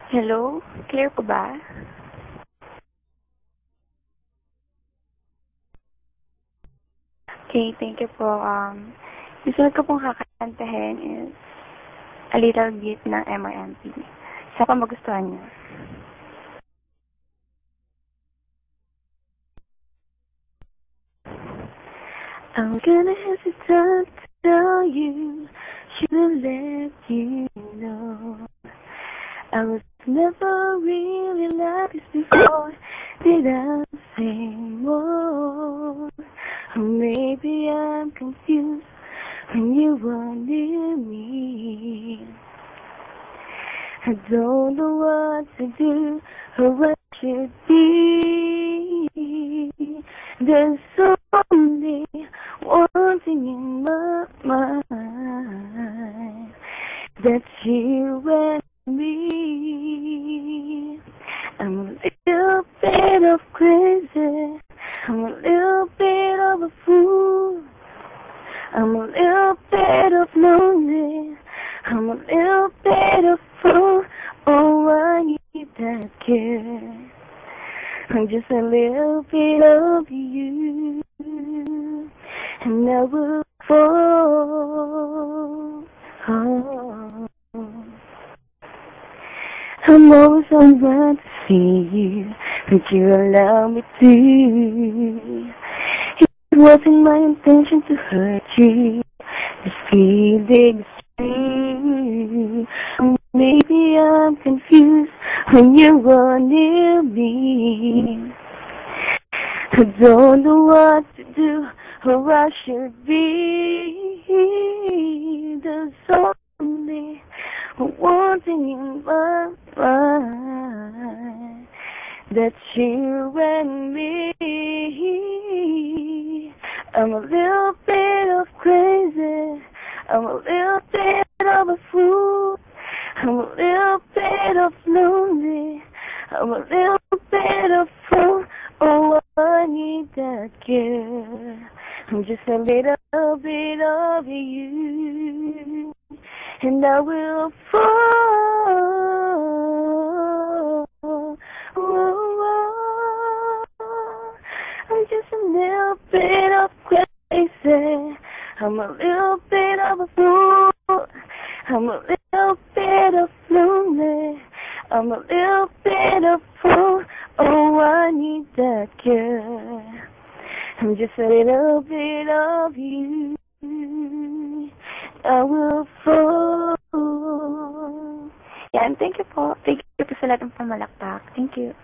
Hello? Clear po ba? Okay, thank you po. Gusto ko pong kakantahin is A Little Bit ng MRMP. Sa pa magustuhan niyo. I'm gonna hesitate to tell you, should have let you know. I was never really like this before. Did I say more? Or maybe I'm confused when you were near me. I don't know what to do or what should be. There's only one thing in my mind, that's you and me. I'm a little bit of crazy, I'm a little bit of a fool, I'm a little bit of lonely, I'm a little bit of fool. Oh, I need that care. I'm just a little bit of you, and I will fall. Oh. I'm always on to see you, but you allow me to. It wasn't my intention to hurt you, this feeling's true. Maybe I'm confused when you are near me. I don't know what to do or I should be. There's only one thing in my mind, that's you and me. I'm a little bit of crazy, I'm a little bit of a fool, I'm a little bit of lonely, I'm a little bit of fool. Oh, I need that girl. I'm just a little bit of you, and I will fall. Oh, I'm just a little bit of crazy, I'm a little bit of a fool, I'm a little bit of lonely, I'm a little bit of fool. Oh, I need that girl. I'm just a little bit of you, I will fall. Yan, thank you po. Thank you po sa lahat ng pamalakpak. Thank you.